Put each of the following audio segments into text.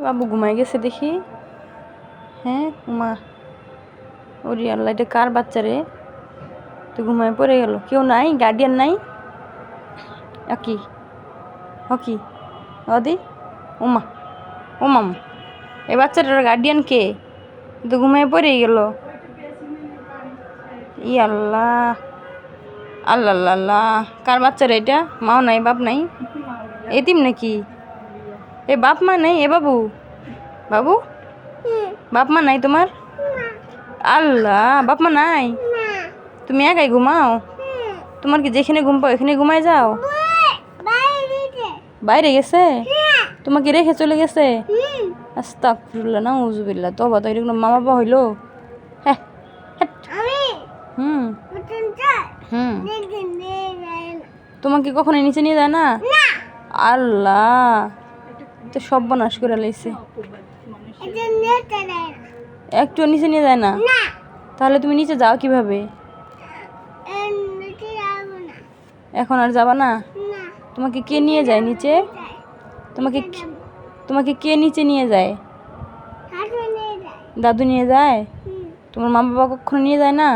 বাবু ঘুমাই গেছে দেখি। হ্যাঁ মা, ওরে আল্লাহ, এটা কার বাচ্চা রে? তো ঘুমায় পড়ে গেল, কেউ নাই, গার্ডিয়ান নাই? কি হকি অদি ওমা ওমাম, এ বাচ্চাটার গার্ডিয়ান কে? তো ঘুমায় পড়ে গেল। ই আল্লাহ, আল্লাহ আল্লাহ আল্লাহ, কার বাচ্চা রে এটা? মাও নাই, বাপ নাই, এতিম নাকি? এ বাপ মা নাই এ বাবু? বাবু, বাপ মা নাই তোমার? আল্লাহ, বাপ মা নাই? তুমি একাই ঘুমাও? তোমার কি যেখানে ঘুম পাও এখানে ঘুমায় যাও? বাইরে গেছে? তোমাকে রেখে চলে গেছে? আস্তাগফিরুল্লাহ, নাউজুবিল্লাহ, তওবা। তো এরকম মা বাবা হইলো? হ্যাঁ। হুম হুম, তোমাকে কখনো নিচে নিয়ে যায় না? আল্লাহ, তো সর্বনাশ করে লাইছে। একটু নিচে নিয়ে যায় না? তাহলে তুমি নিচে যাও কিভাবে? এখন আর যাবা না? তোমাকে কে নিয়ে যায় নিচে? তোমাকে কে নিচে নিয়ে যায়? দাদু নিয়ে যায়? তোমার মা বাবা কখনো নিয়ে যায় না?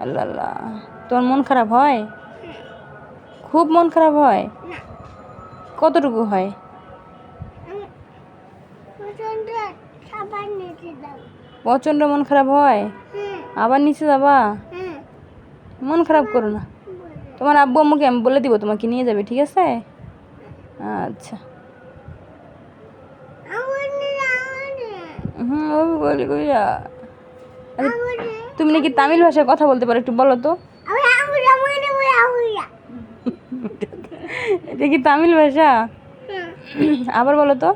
আল্লাহ আল্লাহ, তোমার মন খারাপ হয়? খুব মন খারাপ হয়? কতটুকু হয়? প্রচন্ড মন খারাপ হয়? আবার নিচে যাবা? মন খারাপ করো না, তোমার আব্বু আম্মুকে আমি বলে দিব তোমাকে নিয়ে যাবে, ঠিক আছে? আচ্ছা। বলি কইয়া, তুমি নাকি তামিল ভাষায় কথা বলতে পারো, একটু বলো তো। এটা কি তামিল ভাষা? আবার বলো তো।